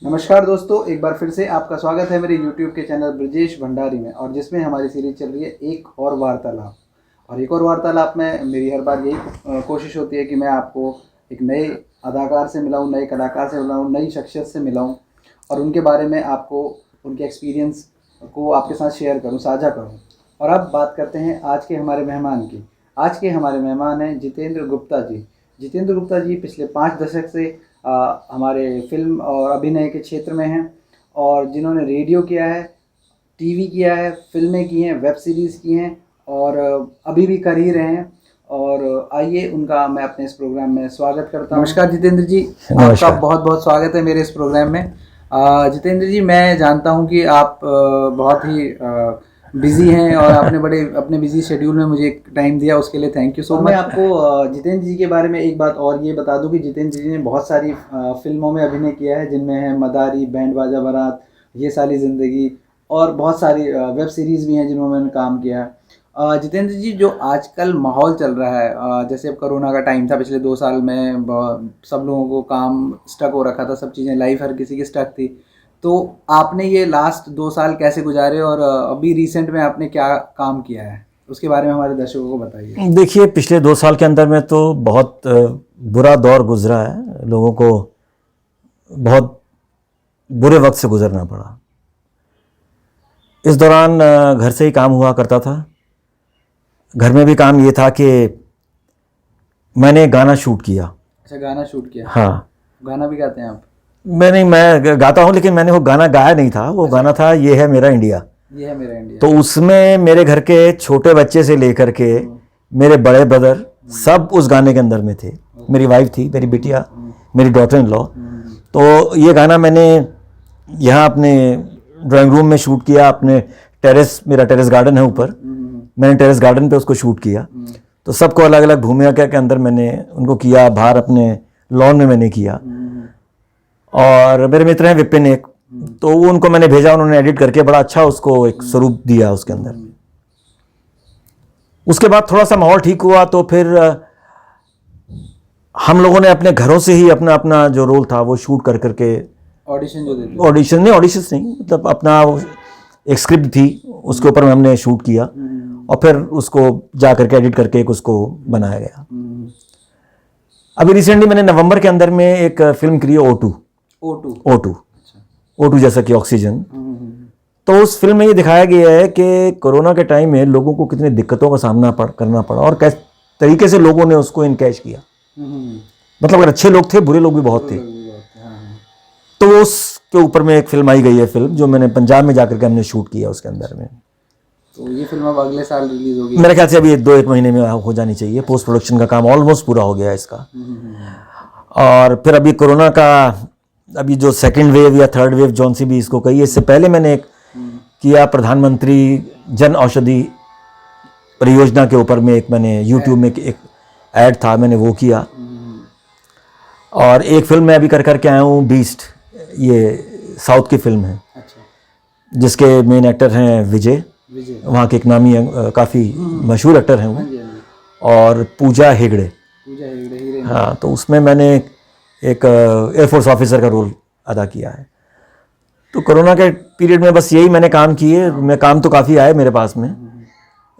नमस्कार दोस्तों, एक बार फिर से आपका स्वागत है मेरे YouTube के चैनल ब्रजेश भंडारी में। और जिसमें हमारी सीरीज चल रही है एक और वार्तालाप। और एक और वार्तालाप में मेरी हर बार यही कोशिश होती है कि मैं आपको एक नए अदाकार से मिलाऊं, नए कलाकार से मिलाऊं, नई शख्सियत से मिलाऊं और उनके बारे में आपको उनके एक्सपीरियंस को आपके साथ शेयर करूँ, साझा करूँ। और अब बात करते हैं आज के हमारे मेहमान की। आज के हमारे मेहमान हैं जितेंद्र गुप्ता जी। जितेंद्र गुप्ता जी पिछले 5 दशक से हमारे फिल्म और अभिनय के क्षेत्र में हैं और जिन्होंने रेडियो किया है, टीवी किया है, फिल्में की हैं, वेब सीरीज़ की हैं और अभी भी कर ही रहे हैं। और आइए उनका मैं अपने इस प्रोग्राम में स्वागत करता हूँ। नमस्कार जितेंद्र जी, आपका बहुत बहुत स्वागत है मेरे इस प्रोग्राम में। जितेंद्र जी, मैं जानता हूँ कि आप बहुत ही बिज़ी हैं और आपने बड़े अपने बिज़ी शेड्यूल में मुझे टाइम दिया, उसके लिए थैंक यू सो मच। मैं आपको जितेंद्र जी के बारे में एक बात और ये बता दूं कि जितेंद्र जी ने बहुत सारी फिल्मों में अभिनय किया है, जिनमें है मदारी, बैंड बाजा बारात, ये साली ज़िंदगी और बहुत सारी वेब सीरीज़ भी हैं जिनमें मैंने काम किया है। जितेंद्र जी, जो आजकल माहौल चल रहा है, जैसे अब कोरोना का टाइम था, पिछले 2 साल में सब लोगों को काम स्टक हो रखा था, सब चीज़ें, लाइफ हर किसी की स्टक थी। तो आपने ये लास्ट 2 साल कैसे गुजारे और अभी रिसेंट में आपने क्या काम किया है, उसके बारे में हमारे दर्शकों को बताइए। देखिए, पिछले 2 साल के अंदर में तो बहुत बुरा दौर गुजरा है। लोगों को बहुत बुरे वक्त से गुजरना पड़ा। इस दौरान घर से ही काम हुआ करता था। घर में भी काम ये था कि मैंने गाना शूट किया। अच्छा, गाना शूट किया। हाँ, गाना भी गाते हैं आप? मैं गाता हूँ, लेकिन मैंने वो गाना गाया नहीं था। वो गाना था ये है मेरा इंडिया। ये है मेरा इंडिया। तो उसमें मेरे घर के छोटे बच्चे से लेकर के मेरे बड़े ब्रदर सब उस गाने के अंदर में थे। मेरी वाइफ थी, मेरी बिटिया, मेरी डॉटर इन लॉ। तो ये गाना मैंने यहाँ अपने ड्राइंग रूम में शूट किया। अपने टेरेस, मेरा टेरेस गार्डन है ऊपर, मैंने टेरेस गार्डन पे उसको शूट किया। तो सबको अलग अलग भूमिका के अंदर मैंने उनको किया। बाहर अपने लॉन में मैंने किया। और मेरे मित्र हैं विपिन एक, तो उनको मैंने भेजा, उन्होंने एडिट करके बड़ा अच्छा उसको एक स्वरूप दिया उसके अंदर। उसके बाद थोड़ा सा माहौल ठीक हुआ तो फिर हम लोगों ने अपने घरों से ही अपना अपना जो रोल था वो शूट कर करके, ऑडिशन जो देते, ऑडिशन नहीं, मतलब अपना एक स्क्रिप्ट थी, उसके ऊपर हमने शूट किया और फिर उसको जा करके एडिट करके एक उसको बनाया गया। अभी रिसेंटली मैंने नवंबर के अंदर में एक फिल्म करी, O2 जैसा कि ऑक्सीजन। तो उस फिल्म में ये दिखाया गया है कि कोरोना के टाइम में लोगों को कितनी दिक्कतों का सामना करना पड़ा और किस तरीके से लोगों ने उसको इनकैश किया। मतलब अगर अच्छे लोग थे, बुरे लोग भी बहुत थे। तो उसके ऊपर में एक फिल्म आई गई है, फिल्म जो मैंने पंजाब में जाकर के हमने शूट किया उसके अंदर में। तो ये फिल्म अब अगले साल रिलीज होगी मेरे ख्याल से। अभी 2-1 महीने में हो जानी चाहिए। पोस्ट प्रोडक्शन का काम ऑलमोस्ट पूरा हो गया है इसका। और फिर अभी कोरोना का अभी जो सेकंड वेव या थर्ड वेव जौन सी भी इसको कही, इससे पहले मैंने एक किया प्रधानमंत्री जन औषधि परियोजना के ऊपर में एक मैंने यूट्यूब में एक ऐड था, मैंने वो किया। और एक फिल्म मैं अभी कर करके आया हूँ, बीस्ट, ये साउथ की फिल्म है। अच्छा। जिसके मेन एक्टर हैं विजय, वहाँ के एक नामी काफ़ी मशहूर एक्टर हैं वो, और पूजा हेगड़े। हाँ, तो उसमें मैंने एक एयरफोर्स ऑफिसर का रोल अदा किया है। तो कोरोना के पीरियड में बस यही मैंने काम किए। मैं काम तो काफ़ी आए मेरे पास में,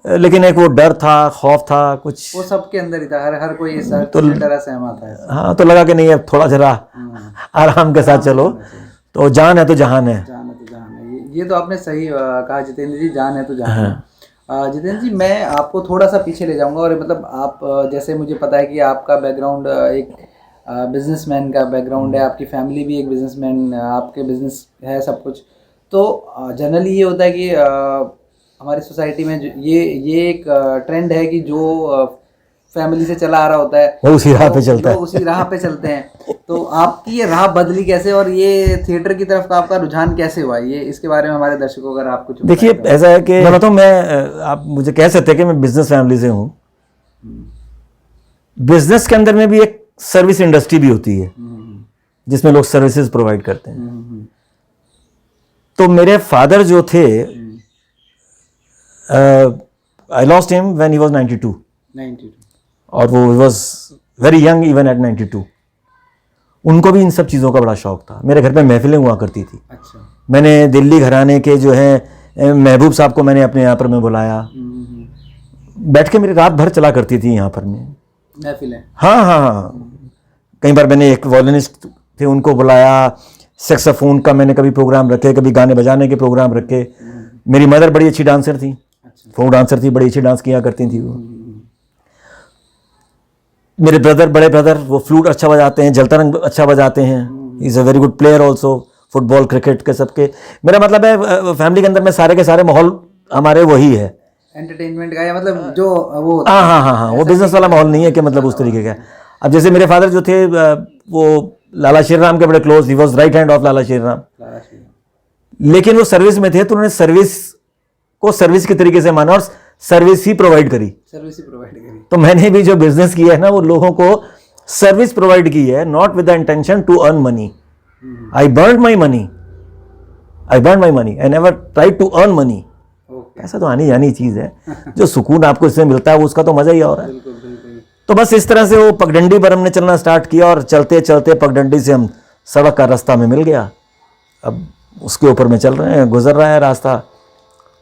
लेकिन एक वो डर था, खौफ था कुछ, वो सबके अंदर ही था। हर कोई इस तरह सहमत है। हाँ, तो लगा कि नहीं, अब थोड़ा जरा आराम के साथ चलो। तो जान है तो जहान है। ये तो आपने सही कहा जितेंद्र जी, जान है तो जहान है। जितेंद्र जी, मैं आपको थोड़ा सा पीछे ले जाऊंगा। और मतलब आप, जैसे मुझे पता है कि आपका बैकग्राउंड एक बिजनेसमैन का बैकग्राउंड है, आपकी फैमिली भी एक बिजनेसमैन, आपके बिजनेस है सब कुछ। तो जनरली ये होता है कि हमारी सोसाइटी में ये एक ट्रेंड है कि जो फैमिली से चला आ रहा होता है वो उसी राह पे चलता है, उसी राह पे चलते हैं। तो आपकी ये राह बदली कैसे और ये थिएटर की तरफ का आपका रुझान कैसे हुआ, ये इसके बारे में हमारे दर्शकों को अगर आप कुछ देखिए, ऐसा है कि मैं तो आप मुझे कह सकते हैं कि मैं बिजनेस फैमिली से हूँ। बिजनेस के अंदर में भी एक सर्विस इंडस्ट्री भी होती है जिसमें लोग सर्विसेज प्रोवाइड करते हैं। तो मेरे फादर जो थे, I lost him when he was 92 और वो was very young even at 92। उनको भी इन सब चीज़ों का बड़ा शौक था। मेरे घर पे महफिलें हुआ करती थी। अच्छा। मैंने दिल्ली घराने के जो है महबूब साहब को मैंने अपने यहाँ पर मैं बुलाया, बैठ के मेरी रात भर चला करती थी यहाँ पर में महफिलें। हाँ हाँ हाँ। कई बार मैंने एक वॉयलिनिस्ट थे उनको बुलाया, सेक्साफोन का मैंने कभी प्रोग्राम रखे, कभी गाने बजाने के प्रोग्राम रखे। मेरी मदर बड़ी अच्छी डांसर थी, फोक डांसर थी, बड़ी अच्छी डांस किया करती थी वो। मेरे ब्रदर, बड़े ब्रदर, वो फ्लूट अच्छा बजाते हैं, जलतरंग अच्छा बजाते हैं। Is a very good player also, football cricket के सबके। मेरा मतलब है फैमिली के अंदर में सारे के सारे माहौल हमारे वही है एंटरटेनमेंट का, या मतलब जो वो हाँ हाँ हाँ हाँ, वो बिजनेस वाला माहौल नहीं है कि मतलब उस तरीके का। अब जैसे मेरे फादर जो थे वो लाला श्रीराम के बड़े close, he was right hand of Lala Shriram, लेकिन वो सर्विस में थे तो उन्होंने सर्विस को सर्विस के तरीके से माना और सर्विस ही प्रोवाइड करी। तो मैंने भी जो बिजनेस किया है ना वो लोगों को सर्विस प्रोवाइड की है, not with the intention to earn money. I burn my money, I never try to earn money. पैसा तो आनी जानी चीज है, जो सुकून आपको इसमें मिलता है उसका तो मजा ही और है। तो बस इस तरह से वो पगडंडी पर हमने चलना स्टार्ट किया और चलते चलते पगडंडी से हम सड़क का रास्ता में मिल गया। अब उसके ऊपर में चल रहे हैं, गुजर रहा है रास्ता।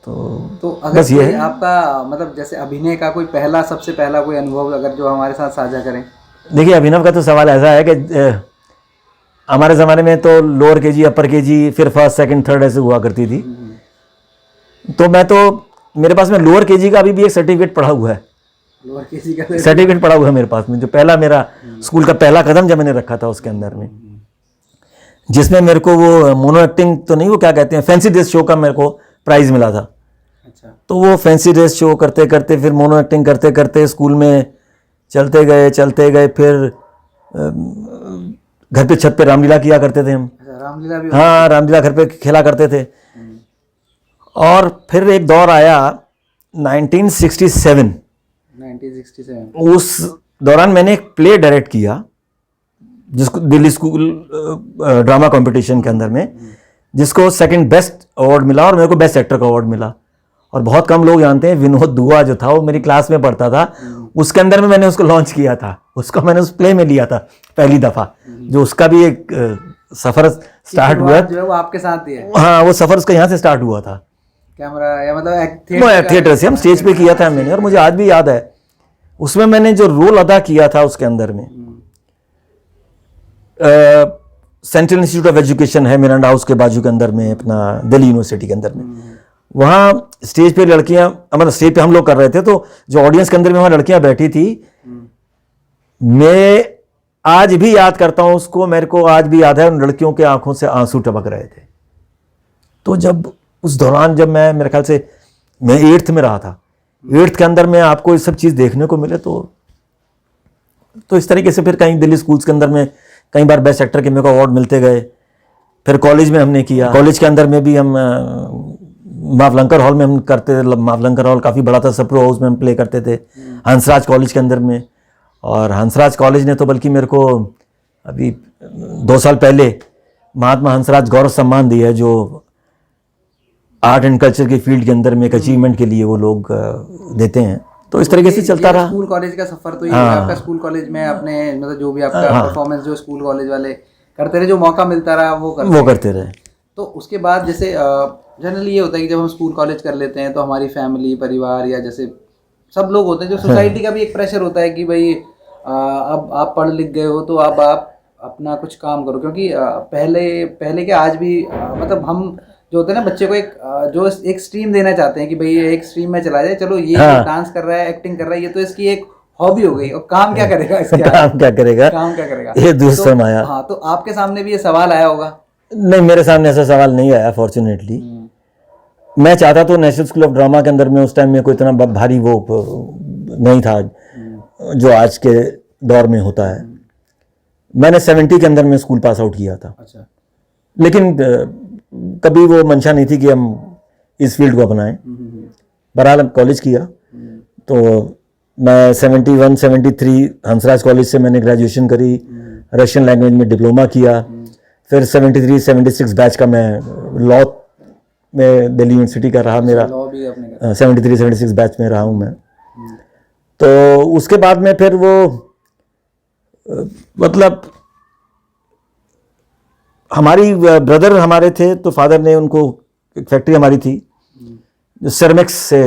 तो अगर बस ये है। आपका मतलब जैसे अभिनय का कोई पहला, सबसे पहला कोई अनुभव अगर जो हमारे साथ साझा करें। देखिए अभिनव का तो सवाल ऐसा है कि हमारे ज़माने में तो लोअर केजी, अपर केजी, फिर फर्स्ट सेकंड थर्ड ऐसे हुआ करती थी। तो मैं तो, मेरे पास में लोअर केजी का अभी भी एक सर्टिफिकेट पड़ा हुआ है, लोअर केजी का सर्टिफिकेट पड़ा हुआ है मेरे पास में, जो पहला मेरा स्कूल का पहला कदम जब मैंने रखा था उसके अंदर में, जिसमें मेरे को वो मोनो एक्टिंग तो नहीं, वो क्या कहते हैं, फैंसी ड्रेस शो का मेरे को प्राइज़ मिला था। अच्छा। तो वो फैंसी ड्रेस शो करते करते, फिर मोनो एक्टिंग करते करते स्कूल में चलते गए। फिर घर पे छत पे रामलीला किया करते थे हम। रामलीला भी? हाँ, रामलीला घर पे खेला करते थे। और फिर एक दौर आया 1967। उस दौरान मैंने एक प्ले डायरेक्ट किया जिसको दिल्ली स्कूल ड्रामा कंपटीशन के अंदर में, जिसको सेकंड बेस्ट अवार्ड मिला और मेरे को बेस्ट एक्टर का अवार्ड मिला। और बहुत कम लोग जानते हैं, विनोद दुआ जो था वो मेरी क्लास में पढ़ता था, उसके अंदर में मैंने उसको लॉन्च किया था, उसको मैंने उस प्ले में लिया था पहली दफ़ा, जो उसका भी एक सफ़र स्टार्ट हुआ जो है वो आपके साथ ही है। हाँ, वो सफ़र उसका यहाँ से स्टार्ट हुआ था, कैमरा या मतलब थिएटर से हम स्टेज पे किया था मैंने। और मुझे आज भी याद है उसमें मैंने जो रोल अदा किया था उसके अंदर में, सेंट्रल इंस्टीट्यूट ऑफ एजुकेशन है मिरांडा हाउस के बाजू के अंदर में, अपना दिल्ली यूनिवर्सिटी के अंदर में। वहाँ स्टेज पे लड़कियां, मतलब स्टेज पे हम लोग कर रहे थे, तो जो ऑडियंस के अंदर में वहाँ लड़कियां बैठी थी, मैं आज भी याद करता हूँ उसको, मेरे को आज भी याद है उन लड़कियों के आंखों से आंसू टपक रहे थे। तो जब उस दौरान, जब मैं, मेरे ख्याल से मैं 8th में रहा था, 8th के अंदर में आपको ये सब चीज़ देखने को मिले, तो इस तरीके से फिर कहीं दिल्ली स्कूल्स के अंदर में कई बार बेस्ट एक्टर के मेरे को अवार्ड मिलते गए। फिर कॉलेज में हमने किया, कॉलेज के अंदर में भी हम मावलंकर हॉल में हम करते थे। मावलंकर हॉल काफ़ी बड़ा था, सप्रो हाउस में हम प्ले करते थे, हंसराज कॉलेज के अंदर में। और हंसराज कॉलेज ने तो बल्कि मेरे को अभी 2 साल पहले महात्मा हंसराज गौरव सम्मान दिया है, जो आर्ट एंड कल्चर की फील्ड के अंदर में एक अचीवमेंट के लिए वो लोग देते हैं। तो इस तरीके से चलता रहा। स्कूल कॉलेज का सफर तो ये आपका स्कूल कॉलेज में आपने मतलब जो भी आपका परफॉर्मेंस जो स्कूल कॉलेज वाले करते रहे, जो मौका मिलता रहा वो करते रहे। तो उसके बाद जैसे जनरली ये होता है कि जब हम स्कूल कॉलेज कर लेते हैं तो हमारी फैमिली, परिवार, या जैसे सब लोग होते हैं, जो सोसाइटी का भी एक प्रेशर होता है कि भाई अब आप पढ़ लिख गए हो तो अब आप अपना कुछ काम करो। क्योंकि पहले के आज भी मतलब हम जो होते हैं ना, बच्चे को एक स्ट्रीम देना चाहते हैं कि भाई ये एक स्ट्रीम में चला जाए, चलो ये डांस कर रहा है, एक्टिंग कर रहा है, ये तो इसकी एक हॉबी हो गई, और काम क्या करेगा इसके काम क्या करेगा ये दूसरा आया। हाँ, तो आपके सामने भी ये सवाल आया होगा? नहीं, मेरे सामने ऐसा सवाल नहीं आया फॉर्चुनेटली। मैं चाहता तो नेशनल स्कूल ऑफ ड्रामा के अंदर में उस टाइम में कोई इतना भारी वो नहीं था जो आज के दौर में होता है। मैंने 70 के अंदर में स्कूल पास आउट किया था। अच्छा। लेकिन कभी वो मंशा नहीं थी कि हम इस फील्ड को अपनाएं। बहरहाल हम कॉलेज किया, तो मैं 71-73 हंसराज कॉलेज से मैंने ग्रेजुएशन करी, रशियन लैंग्वेज में डिप्लोमा किया। फिर 73-76 बैच का मैं लॉ में दिल्ली यूनिवर्सिटी का रहा, मेरा 73-76 बैच में रहा हूँ मैं। तो उसके बाद में फिर वो मतलब हमारी ब्रदर हमारे थे, तो फादर ने उनको, एक फैक्ट्री हमारी थी जो सेरेमिक्स से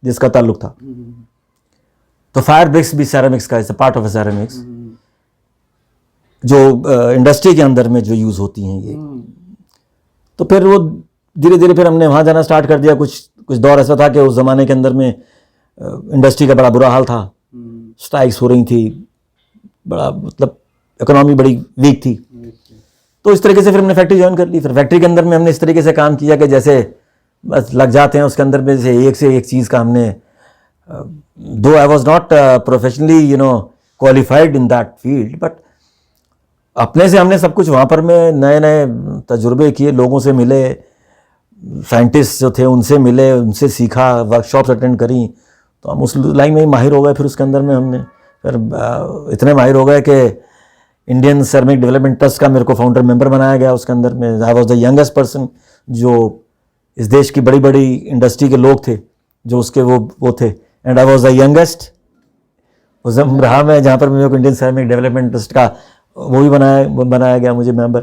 जिसका ताल्लुक था, तो फायर ब्रिक्स भी सेरेमिक्स का, it's a part of a ceramics, जो इंडस्ट्री के अंदर में जो यूज़ होती हैं ये। तो फिर वो धीरे धीरे फिर हमने वहाँ जाना स्टार्ट कर दिया। कुछ दौर ऐसा था कि उस ज़माने के अंदर में इंडस्ट्री का बड़ा बुरा हाल था, स्ट्राइक्स हो रही थी, बड़ा मतलब इकोनॉमी बड़ी वीक थी। तो इस तरीके से फिर हमने फैक्ट्री ज्वाइन कर ली। फिर फैक्ट्री के अंदर में हमने इस तरीके से काम किया कि जैसे बस लग जाते हैं उसके अंदर में से एक चीज़ का हमने, दो I was not professionally qualified in that field, but अपने से हमने सब कुछ वहाँ पर में नए नए तजुर्बे किए, लोगों से मिले, साइंटिस्ट जो थे उनसे मिले, उनसे सीखा, वर्कशॉप्स अटेंड करी, तो हम उस लाइन में ही माहिर हो गए। फिर उसके अंदर में हमने फिर इतने माहिर हो गए कि इंडियन सेरेमिक डेवलपमेंट ट्रस्ट का मेरे को फाउंडर मेंबर बनाया गया। उसके अंदर में I was the youngest person, जो इस देश की बड़ी बड़ी इंडस्ट्री के लोग थे जो उसके वो थे, and I was the youngest उस रहा मैं, जहाँ पर मेरे को इंडियन सेरेमिक डेवलपमेंट ट्रस्ट का वो भी बनाया गया मुझे मेंबर।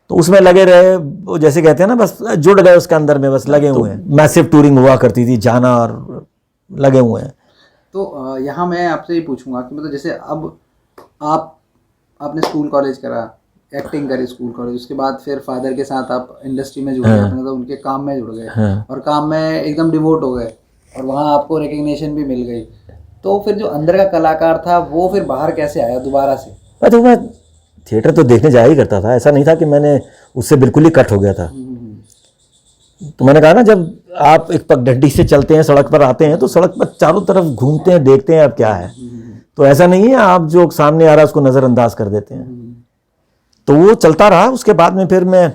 तो उसमें लगे रहे, वो जैसे कहते हैं ना, बस जुड़ गए उसके अंदर में, बस लगे हुए हैं। मैसिव टूरिंग हुआ करती थी, जाना और लगे हुए हैं। तो यहाँ मैं आपसे ये पूछूंगा कि मतलब जैसे अब आपने स्कूल कॉलेज करा, एक्टिंग करी स्कूल कॉलेज, उसके बाद फिर फादर के साथ आप इंडस्ट्री में जुड़ गए, मतलब उनके काम में जुड़ गए और काम में एकदम डिवोट हो गए और वहाँ आपको रिकग्निशन भी मिल गई। तो फिर जो अंदर का कलाकार था वो फिर बाहर कैसे आया दोबारा से? तो मैं थिएटर तो देखने जाया ही करता था, ऐसा नहीं था कि मैंने उससे बिल्कुल ही कट हो गया था। तो मैंने कहा ना, जब आप एक पगडंडी से चलते हैं, सड़क पर आते हैं, तो सड़क पर चारों तरफ घूमते हैं, देखते हैं अब क्या है। तो ऐसा नहीं है आप जो सामने आ रहा है उसको नज़रअंदाज कर देते हैं। तो वो चलता रहा। उसके बाद में फिर मैं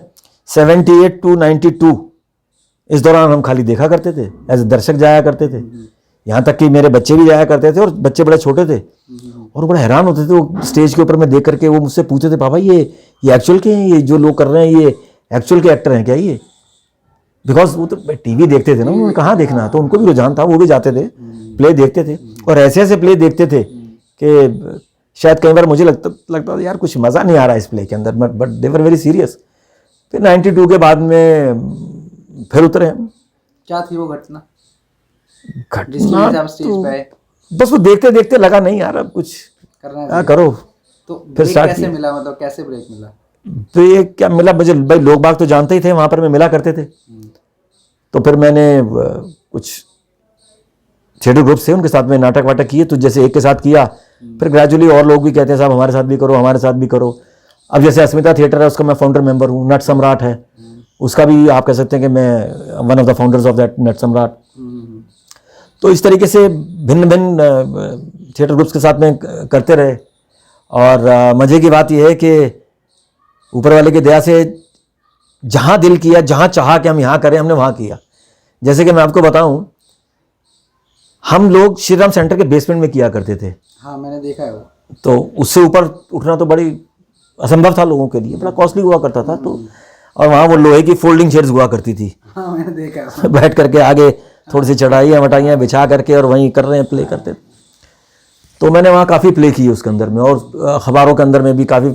78 to 92 इस दौरान हम खाली देखा करते थे, एज दर्शक जाया करते थे। यहाँ तक कि मेरे बच्चे भी जाया करते थे, और बच्चे बड़े छोटे थे और बड़े हैरान होते थे वो स्टेज के ऊपर में देख करके। वो मुझसे पूछते थे, पापा ये एक्चुअल के हैं, ये जो लोग कर रहे हैं ये एक्चुअल के एक्टर हैं क्या ये? बिकॉज वो तो टीवी देखते थे ना, उन्होंने कहाँ देखना, तो उनको भी रुझान था, वो भी जाते थे, प्ले देखते थे, और ऐसे ऐसे प्ले देखते थे कि शायद कई बार मुझे लगता था यार कुछ मज़ा नहीं आ रहा इस प्ले के अंदर, but they were very serious. फिर 92 के बाद में फिर उतरे हम। क्या थी वो घटना जिसकी वजह से आप स्टेज पे आए? बस वो देखते देखते लगा नहीं यार अब कुछ करना करो। तो फिर स्टार्ट कैसे मिला, मतलब कैसे ब्रेक मिला? तो ये क्या मिला मुझे, भाई लोग बाग तो जानते ही थे, वहाँ पर मैं मिला करते थे। तो फिर मैंने कुछ थिएटर ग्रुप से उनके साथ में नाटक वाटक किए। तो जैसे एक के साथ किया, फिर ग्रेजुअली और लोग भी कहते हैं साहब हमारे साथ भी करो, हमारे साथ भी करो। अब जैसे अस्मिता थिएटर है, उसका मैं फाउंडर मेंबर हूँ। नट सम्राट है, उसका भी आप कह सकते हैं कि मैं one of the founders of that Nat Samrat. तो इस तरीके से भिन्न भिन्न थिएटर ग्रुप्स के साथ में करते रहे। और मज़े की बात यह है कि ऊपर वाले की दया से जहाँ दिल किया, जहाँ चाहा कि हम यहाँ करें, हमने वहाँ किया। जैसे कि मैं आपको बताऊं, हम लोग श्री राम सेंटर के बेसमेंट में किया करते थे। हाँ, मैंने देखा है वो। तो उससे ऊपर उठना तो बड़ी असंभव था लोगों के लिए, बड़ा कॉस्टली हुआ करता था। तो और वहाँ वो लोहे की फोल्डिंग चेयर्स हुआ करती थी। हाँ, मैंने देखा है। बैठ करके आगे थोड़ी सी चढ़ाइयाँ वटाइयाँ बिछा करके और वहीं कर रहे हैं, प्ले करते। तो मैंने वहाँ काफ़ी प्ले किए उसके अंदर में, और अखबारों के अंदर में भी काफ़ी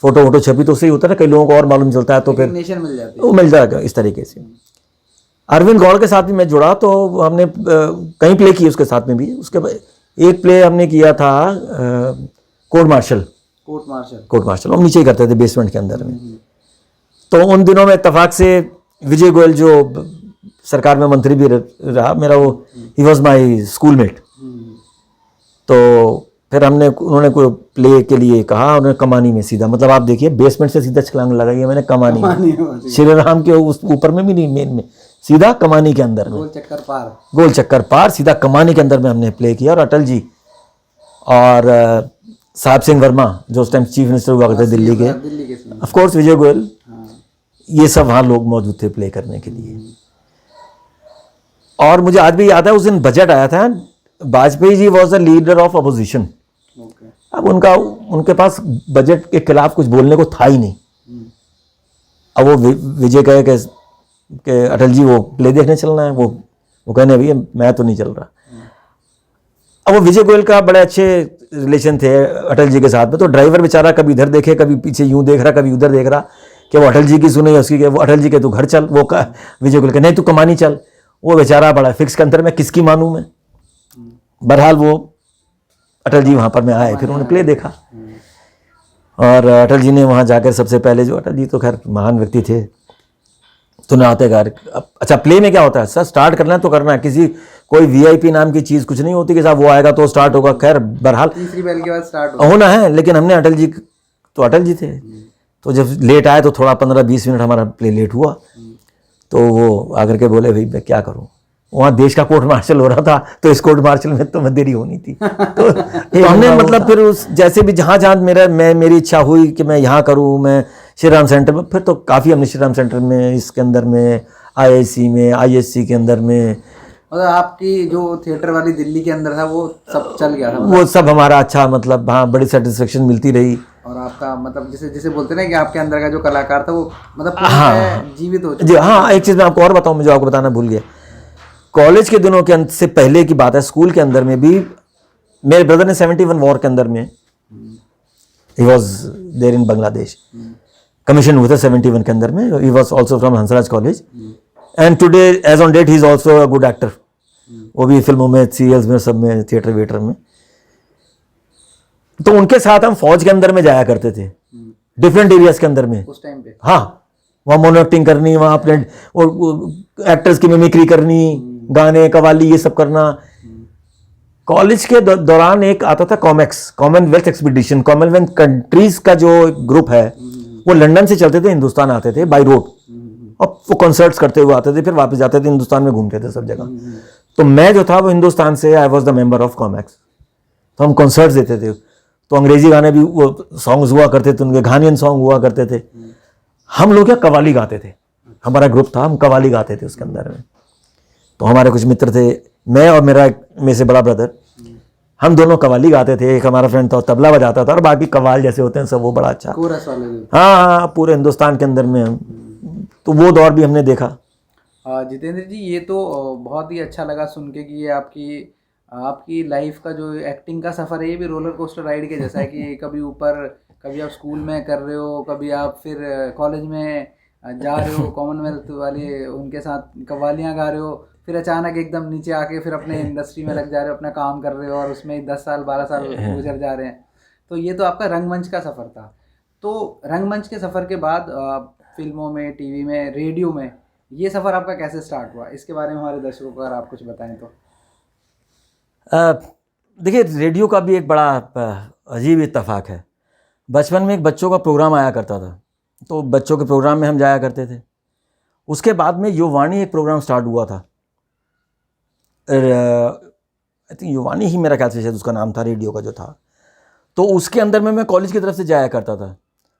फोटो वोटो छपी। तो उससे ही होता है ना, कई लोगों को और मालूम चलता है, तो फिर मिल जाती है, वो मिल जाएगा इस तरीके से। अरविंद गौड़ के साथ भी मैं जुड़ा, तो हमने कई प्ले किए उसके साथ में भी। उसके बाद एक प्ले हमने किया था कोर्ट मार्शल, हम नीचे ही करते थे बेसमेंट के अंदर में। तो उन दिनों में इत्तेफाक से विजय गोयल जो सरकार में मंत्री भी रहा मेरा, वो ही वॉज माई स्कूलमेट। तो फिर उन्होंने कोई प्ले के लिए कहा, उन्होंने कमानी में सीधा, मतलब आप देखिए बेसमेंट से सीधा छलांग लगाई है मैंने कमानी में, श्री राम के उस ऊपर में भी नहीं, मेन में सीधा कमानी के अंदर में, गोल चक्कर पार सीधा कमानी के अंदर में हमने प्ले किया। और अटल जी और साहब सिंह वर्मा जो उस टाइम चीफ मिनिस्टर हुआ करते दिल्ली के, ऑफ कोर्स विजय गोयल, ये सब वहाँ लोग मौजूद थे प्ले करने के लिए। और मुझे आज भी याद है उस दिन बजट आया था, Vajpayee ji was the leader of opposition. अब उनके पास बजट के खिलाफ कुछ बोलने को था ही नहीं। अब वो विजय कहे कि अटल जी वो प्ले देखने चलना है, वो कहने भैया मैं तो नहीं चल रहा। अब वो विजय गोयल का बड़े अच्छे रिलेशन थे अटल जी के साथ में। तो ड्राइवर बेचारा कभी इधर देखे, कभी पीछे यूं देख रहा, कभी उधर देख रहा, कि वो अटल जी की सुने उसकी, कि वो अटल जी के तू घर चल, वो विजय गुल के नहीं तू कमानी चल। वो बेचारा बड़ा फिक्स के अंदर में किसकी मानूं मैं। बहरहाल वो अटल जी वहाँ पर मैं आए, फिर उन्होंने प्ले देखा और अटल जी ने वहाँ जाकर सबसे पहले, जो अटल जी तो खैर महान व्यक्ति थे, तो ना आते घर। अच्छा प्ले में क्या होता है सर, स्टार्ट करना है तो करना है, किसी कोई वीआईपी नाम की चीज़ कुछ नहीं होती कि साहब वो आएगा तो स्टार्ट होगा। खैर बहरहाल तीसरी बेल के बाद स्टार्ट होना है, लेकिन हमने अटल जी तो अटल जी थे, तो जब लेट आए तो थोड़ा 15-20 मिनट हमारा प्ले लेट हुआ। तो वो आकर के बोले भाई मैं क्या करूं, वहाँ देश का कोर्ट मार्शल हो रहा था, तो इस कोर्ट मार्शल में तो मैं देरी होनी थी। तो हमने मतलब फिर उस जैसे भी जहाँ जहाँ मेरी इच्छा हुई कि मैं यहाँ करूँ, मैं श्री राम सेंटर में, फिर तो काफ़ी हमने श्री राम सेंटर में, इसके अंदर में IIC में, ISC के अंदर में, मतलब आपकी जो थिएटर वाली दिल्ली के अंदर था वो सब चल गया था वो सब हमारा अच्छा, मतलब हाँ बड़ी सेटिस्फेक्शन मिलती रही। और आपका मतलब जिसे बोलते हैं ना कि आपके अंदर का जो कलाकार था वो मतलब पूरा जीवित हो जी चुका। हाँ, एक चीज़ मैं आपको और बताऊँ, मुझे आपको बताना भूल गया। कॉलेज के दिनों के से पहले की बात है, स्कूल के अंदर में भी मेरे ब्रदर ने 71 वॉर के अंदर में, he was there in Bangladesh, commission हुआ था 71 के अंदर में। He was also from Hansraj college and today as on date he is also a good actor. वो भी फिल्मों में, सीरियल्स में, सब में, थिएटर वेटर में। तो उनके साथ हम फौज के अंदर में जाया करते थे, डिफरेंट एरियाज के अंदर में उस टाइम पे। हाँ, वहाँ मोनो एक्टिंग करनी, वहाँ अपने एक्टर्स की मिमिक्री करनी, गाने कवाली ये सब करना। कॉलेज के दौरान एक आता था COMEX, Commonwealth expedition, Commonwealth countries का जो ग्रुप है वो लंदन से चलते थे, हिंदुस्तान आते थे बाई रोड, और वो कॉन्सर्ट्स करते हुए आते थे, फिर वापस जाते थे, हिंदुस्तान में घूमते थे सब जगह। तो मैं जो था वो हिंदुस्तान से, I was the member of COMEX, तो हम कॉन्सर्ट्स देते थे। तो अंग्रेजी गाने भी वो सॉन्ग्स हुआ करते थे, उनके घानियन सॉन्ग हुआ करते थे। हम लोग क्या कवाली गाते थे, हमारा ग्रुप था, हम कवाली गाते थे उसके अंदर में। तो हमारे कुछ मित्र थे, मैं और मेरा में से बड़ा ब्रदर, हम दोनों कवाली गाते थे। एक हमारा फ्रेंड था तबला बजाता था, और बाकी कवाल जैसे होते हैं सब, वो बड़ा अच्छा। कोरस वाले। हाँ हाँ, पूरे हिंदुस्तान के अंदर में। तो वो दौर भी हमने देखा। जितेंद्र जी, ये तो बहुत ही अच्छा लगा सुन के कि ये आपकी लाइफ का जो एक्टिंग का सफ़र है ये भी रोलर कोस्टर राइड के जैसा है कि कभी ऊपर, कभी आप स्कूल में कर रहे हो, कभी आप फिर कॉलेज में जा रहे हो, कॉमनवेल्थ वाले उनके साथ कव्वालियाँ गा रहे हो, फिर अचानक एकदम नीचे आके फिर अपने इंडस्ट्री में लग जा रहे हो, अपना काम कर रहे हो, और उसमें 10 साल 12 साल गुजर जा रहे हैं। तो ये तो आपका रंगमंच का सफ़र था। तो रंगमंच के सफ़र के बाद फिल्मों में, टीवी में, रेडियो में, ये सफ़र आपका कैसे स्टार्ट हुआ? इसके बारे में हमारे दर्शकों को अगर आप कुछ बताएं तो। देखिए, रेडियो का भी एक बड़ा अजीब इत्तेफाक है। बचपन में एक बच्चों का प्रोग्राम आया करता था, तो बच्चों के प्रोग्राम में हम जाया करते थे। उसके बाद में युवानी एक प्रोग्राम स्टार्ट हुआ था, आई थिंक युवानी ही मेरा ख्याल से शायद उसका नाम था, रेडियो का जो था। तो उसके अंदर में मैं कॉलेज की तरफ से जाया करता था।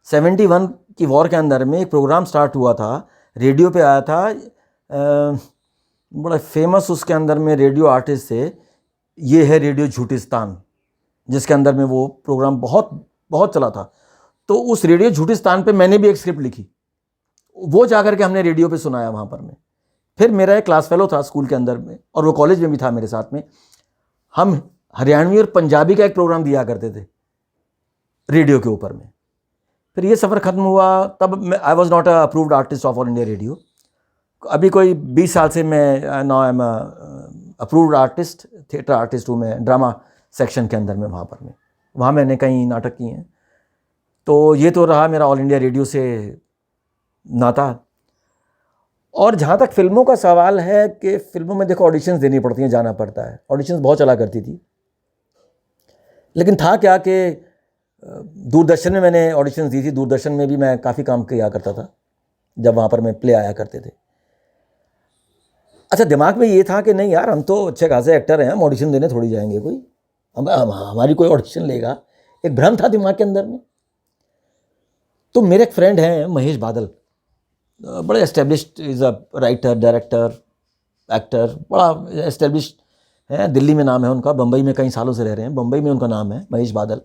71 की वॉर के अंदर में एक प्रोग्राम स्टार्ट हुआ था, रेडियो पे आया था, बड़ा फेमस उसके अंदर में रेडियो आर्टिस्ट थे, ये है रेडियो झूठिस्तान, जिसके अंदर में वो प्रोग्राम बहुत बहुत चला था। तो उस रेडियो झूठिस्तान पे मैंने भी एक स्क्रिप्ट लिखी, वो जाकर के हमने रेडियो पे सुनाया वहाँ पर में। फिर मेरा एक क्लास फेलो था स्कूल के अंदर में, और वो कॉलेज में भी था मेरे साथ में। हम हरियाणवी और पंजाबी का एक प्रोग्राम दिया करते थे रेडियो के ऊपर में। फिर ये सफ़र ख़त्म हुआ, तब I was not a approved artist of all India radio. अभी कोई 20 साल से मैं now I am approved artist, theatre artist हूँ मैं, ड्रामा सेक्शन के अंदर में। वहाँ पर में, वहाँ मैंने कई नाटक किए हैं। तो ये तो रहा मेरा ऑल इंडिया रेडियो से नाता। और जहाँ तक फिल्मों का सवाल है, कि फिल्मों में देखो ऑडिशंस देनी पड़ती हैं, जाना पड़ता है। ऑडिशंस बहुत चला करती थी, लेकिन था क्या कि दूरदर्शन में मैंने ऑडिशंस दी थी। दूरदर्शन में भी मैं काफ़ी काम किया करता था जब वहाँ पर मैं प्ले आया करते थे। अच्छा, दिमाग में ये था कि नहीं यार, हम तो अच्छे खासे एक्टर हैं, हम ऑडिशन देने थोड़ी जाएंगे, कोई हमारी कोई ऑडिशन लेगा, एक भ्रम था दिमाग के अंदर में। तो मेरे एक फ्रेंड हैं महेश बादल, बड़े established, is a writer, director, actor, बड़ा एस्टेब्लिश्ड है, दिल्ली में नाम है उनका, बम्बई में कई सालों से रह रहे हैं, बम्बई में उनका नाम है महेश बादल।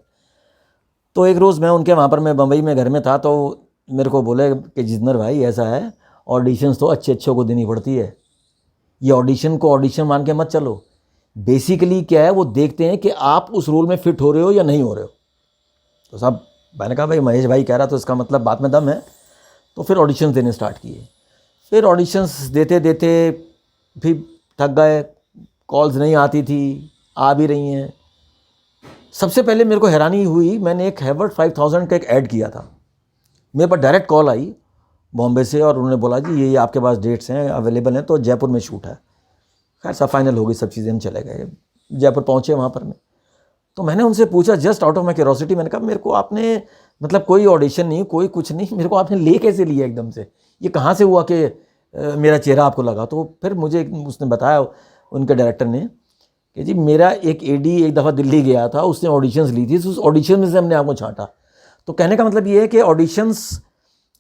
तो एक रोज़ मैं उनके वहाँ पर, मैं बम्बई में घर में था, तो मेरे को बोले कि जितेंद्र भाई ऐसा है, ऑडिशंस तो अच्छे अच्छों को देनी पड़ती है, ये ऑडिशन को ऑडिशन मान के मत चलो। बेसिकली क्या है, वो देखते हैं कि आप उस रोल में फिट हो रहे हो या नहीं हो रहे हो। तो साहब, मैंने कहा भाई महेश भाई कह रहा तो इसका मतलब बात में दम है। तो फिर ऑडिशंस देने स्टार्ट किए। फिर ऑडिशंस देते देते भी थक गए, कॉल्स नहीं आती थी, आ भी रही हैं। सबसे पहले मेरे को हैरानी हुई, मैंने एक हैवर्ड 5000 का एक ऐड किया था, मेरे पास डायरेक्ट कॉल आई बॉम्बे से और उन्होंने बोला जी ये आपके पास डेट्स हैं अवेलेबल हैं, तो जयपुर में शूट है। खैर सब फाइनल हो गई सब चीज़ें, हम चले गए जयपुर, पहुँचे वहाँ पर मैं। तो मैंने उनसे पूछा just out of my curiosity, मैंने कहा मेरे को आपने मतलब कोई ऑडिशन नहीं, कोई कुछ नहीं, मेरे को आपने ले कैसे लिया एकदम से, ये कहाँ से हुआ कि मेरा चेहरा आपको लगा? तो फिर मुझे उसने बताया, उनके डायरेक्टर ने, कि जी मेरा एक एडी एक दफ़ा दिल्ली गया था, उसने ऑडिशंस ली थी, उस ऑडिशन में से हमने आपको छांटा। तो कहने का मतलब ये है कि ऑडिशंस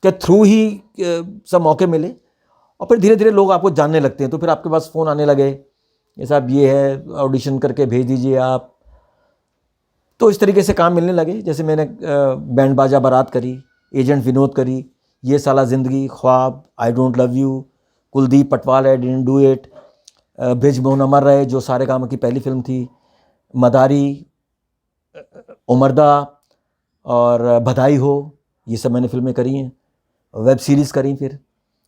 के थ्रू ही सब मौके मिले और फिर धीरे धीरे लोग आपको जानने लगते हैं, तो फिर आपके पास फ़ोन आने लगे, ये साहब ये है ऑडिशन करके भेज दीजिए आप। तो इस तरीके से काम मिलने लगे। जैसे मैंने बैंड बाजा बारात करी, एजेंट विनोद करी, ये Saala Zindagi, Khwaab, I don't love you, Kuldeep Patwal, I didn't do it, Brij Mohan Amar Rahe जो सारे काम की पहली फिल्म थी, मदारी, उमरदा और बधाई हो, ये सब मैंने फिल्में करी हैं, वेब सीरीज़ करी। फिर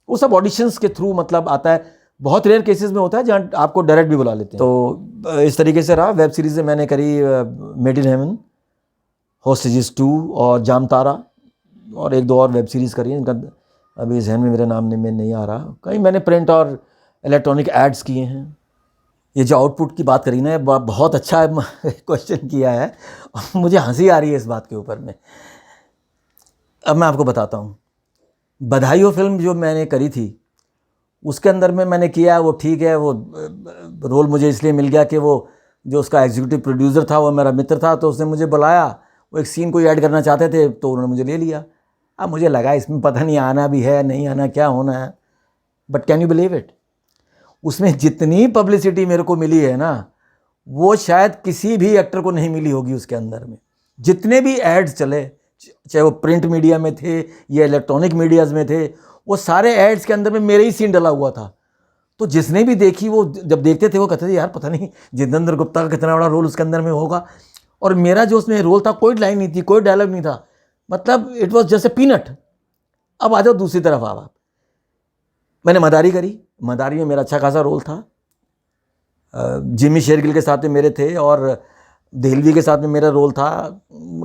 वो सब ऑडिशंस के थ्रू मतलब आता है, बहुत रेयर केसेस में होता है जहाँ आपको डायरेक्ट भी बुला लेते हैं। तो इस तरीके से रहा। वेब सीरीज़ मैंने करी मेड इन हेवन, होस्टेजेस 2 और जाम तारा, और एक दो और वेब सीरीज़ करी है, इनका अभी जहन में मेरे नाम में नहीं आ रहा। कहीं मैंने प्रिंट और इलेक्ट्रॉनिक एड्स किए हैं। ये जो आउटपुट की बात करी ना, बहुत अच्छा क्वेश्चन किया है, मुझे हंसी आ रही है इस बात के ऊपर में। अब मैं आपको बताता हूँ, बधाई हो फिल्म जो मैंने करी थी, उसके अंदर में मैंने किया वो ठीक है, वो रोल मुझे इसलिए मिल गया कि वो जो उसका एग्जीक्यूटिव प्रोड्यूसर था वो मेरा मित्र था, तो उसने मुझे बुलाया, वो एक सीन कोई ऐड करना चाहते थे तो उन्होंने मुझे ले लिया। अब मुझे लगा इसमें पता नहीं आना भी है नहीं आना, क्या होना है, but can you believe it, उसमें जितनी पब्लिसिटी मेरे को मिली है ना, वो शायद किसी भी एक्टर को नहीं मिली होगी। उसके अंदर में जितने भी एड्स चले, चाहे वो प्रिंट मीडिया में थे या इलेक्ट्रॉनिक मीडियाज़ में थे, वो सारे एड्स के अंदर में मेरा ही सीन डला हुआ था। तो जिसने भी देखी वो जब देखते थे वो कहते थे यार पता नहीं जितेंद्र गुप्ता का कितना बड़ा रोल उसके अंदर में होगा, और मेरा जो उसमें रोल था कोई लाइन नहीं थी, कोई डायलॉग नहीं था, मतलब इट वॉज जैसे पीनट। अब आ जाओ दूसरी तरफ आप, मैंने मदारी करी, मदारी में मेरा अच्छा खासा रोल था, जिमी शेरगिल के साथ में मेरे थे और देहलवी के साथ में मेरा रोल था,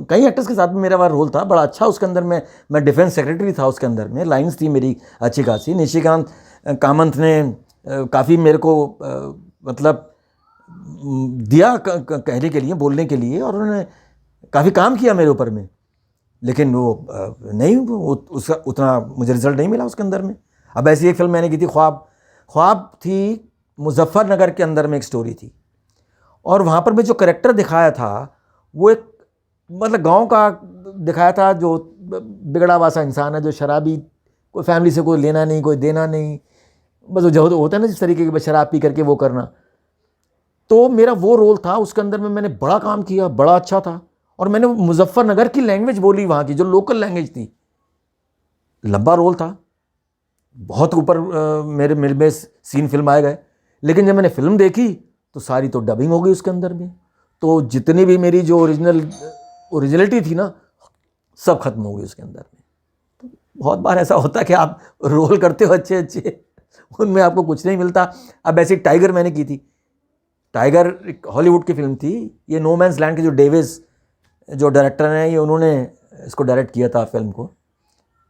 कई एक्टर्स के साथ में मेरा रोल था, बड़ा अच्छा। उसके अंदर में मैं डिफेंस सेक्रेटरी था, उसके अंदर में लाइंस थी मेरी अच्छी खासी। निशिकांत कामंत ने काफ़ी मेरे को मतलब दिया कहने के लिए, बोलने के लिए, और उन्होंने काफ़ी काम किया मेरे ऊपर में, लेकिन वो नहीं, उसका उतना मुझे रिजल्ट नहीं मिला उसके अंदर में। अब ऐसी एक फिल्म मैंने की थी ख्वाब, ख्वाब थी मुजफ्फरनगर के अंदर में एक स्टोरी थी, और वहाँ पर मैं जो करेक्टर दिखाया था वो एक मतलब गांव का दिखाया था, जो बिगड़ा हुआ सा इंसान है, जो शराबी, कोई फैमिली से कोई लेना नहीं कोई देना नहीं, बस जो होता है ना जिस तरीके की शराब पी करके वो करना। तो मेरा वो रोल था, उसके अंदर में मैंने बड़ा काम किया, बड़ा अच्छा था, और मैंने मुजफ्फरनगर की लैंग्वेज बोली, वहाँ की जो लोकल लैंग्वेज थी। लंबा रोल था, बहुत ऊपर मेरे मिल में सीन फिल्म आए गए, लेकिन जब मैंने फिल्म देखी तो सारी तो डबिंग हो गई उसके अंदर में, तो जितनी भी मेरी जो ओरिजिनलिटी थी ना, सब खत्म हो गई उसके अंदर में। तो बहुत बार ऐसा होता है कि आप रोल करते हो अच्छे अच्छे, उनमें आपको कुछ नहीं मिलता। अब ऐसी टाइगर मैंने की थी, टाइगर एक हॉलीवुड की फिल्म थी, ये नो मैंस लैंड के जो डेविस जो डायरेक्टर हैं, ये उन्होंने इसको डायरेक्ट किया था फिल्म को।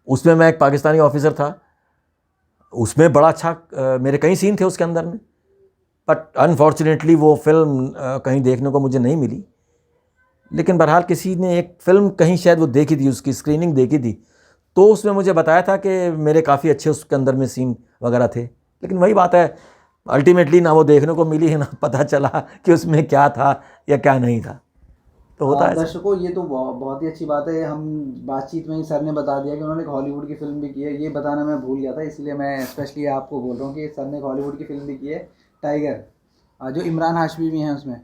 उसमें मैं एक पाकिस्तानी ऑफिसर था, उसमें बड़ा अच्छा मेरे कई सीन थे उसके अंदर में, बट अनफॉर्चुनेटली वो फिल्म कहीं देखने को मुझे नहीं मिली। लेकिन बहरहाल किसी ने एक फ़िल्म कहीं शायद वो देखी थी, उसकी स्क्रीनिंग देखी थी, तो उसमें मुझे बताया था कि मेरे काफ़ी अच्छे उसके अंदर में सीन वगैरह थे। लेकिन वही बात है, अल्टीमेटली ना वो देखने को मिली है, ना पता चला कि उसमें क्या था या क्या नहीं था। तो होता है दर्शकों, ये तो बहुत ही अच्छी बात है। हम बातचीत में ही सर ने बता दिया कि उन्होंने एक हॉलीवुड की फिल्म भी की है, ये बताना मैं भूल गया था, इसलिए मैं स्पेशली आपको बोल रहा हूँ कि सर ने एक हॉलीवुड की फिल्म भी की है, टाइगर, जो इमरान हाशमी भी हैं उसमें।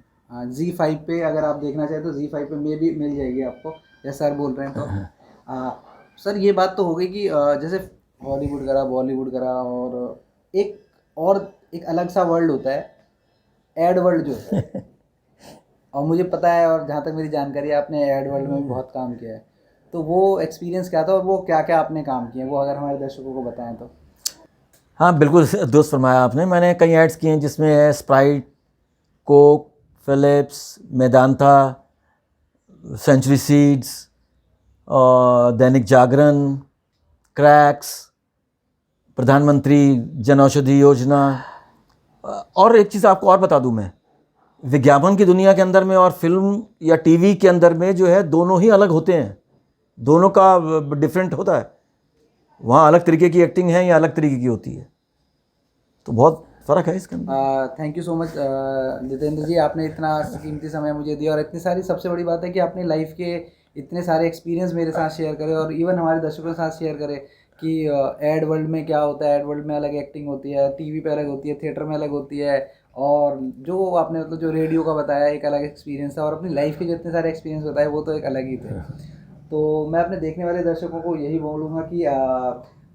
Z5 पे अगर आप देखना चाहें तो Z5 पे में भी मिल जाएगी आपको, या सर बोल रहे हैं तो। सर ये बात तो हो गई कि जैसे हॉलीवुड करा, बॉलीवुड करा, और एक अलग सा वर्ल्ड होता है, एड वर्ल्ड जो होता है। और मुझे पता है, और जहाँ तक मेरी जानकारी है, आपने एड वर्ल्ड में भी बहुत काम किया है। तो वो एक्सपीरियंस क्या था और वो क्या क्या आपने काम किए, वो अगर हमारे दर्शकों को बताएं तो। हाँ बिल्कुल दुरुस्त फरमाया आपने। मैंने कई एड्स किए हैं जिसमें है Sprite, Coke, Philips, Medanta, Century Seeds, Dainik Jagran, cracks, प्रधानमंत्री जन औषधि योजना। और एक चीज़ आपको और बता दूं मैं, विज्ञापन की दुनिया के अंदर में और फिल्म या टीवी के अंदर में जो है दोनों ही अलग होते हैं, दोनों का डिफरेंट होता है। वहाँ अलग तरीके की एक्टिंग है या अलग तरीके की होती है, तो बहुत फ़र्क है इसके अंदर। Thank you so much Jitendra ji, आपने इतना कीमती समय मुझे दिया और इतनी सारी, सबसे बड़ी बात है कि आपने लाइफ के इतने सारे एक्सपीरियंस मेरे साथ शेयर करे और इवन हमारे दर्शकों के साथ शेयर करे कि एड वर्ल्ड में क्या होता है, एड वर्ल्ड में अलग एक्टिंग होती है, टीवी पे अलग होती है, थिएटर में अलग होती है, और जो आपने मतलब जो रेडियो का बताया एक अलग एक्सपीरियंस था, और अपनी लाइफ के जो इतने सारे एक्सपीरियंस बताए वो तो एक अलग ही थे। तो मैं अपने देखने वाले दर्शकों को यही बोलूँगा कि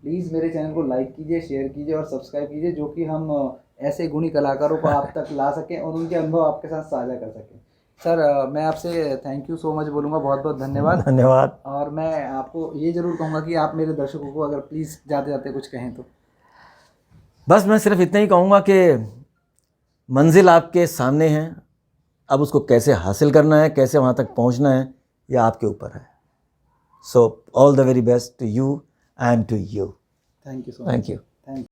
प्लीज़ मेरे चैनल को लाइक कीजिए, शेयर कीजिए और सब्सक्राइब कीजिए, जो कि हम ऐसे गुणी कलाकारों को आप तक ला सकें और उनके अनुभव आपके साथ साझा कर सकें। सर मैं आपसे थैंक यू सो मच बोलूँगा, बहुत बहुत धन्यवाद। धन्यवाद। और मैं आपको ये ज़रूर कहूँगा कि आप मेरे दर्शकों को अगर प्लीज़ जाते जाते कुछ कहें तो। बस मैं सिर्फ इतना ही कहूँगा कि मंजिल आपके सामने है, अब उसको कैसे हासिल करना है, कैसे वहाँ तक पहुँचना है, यह आपके ऊपर है। So all the very best to you and to you. Thank you so much. Thank you. Thank you.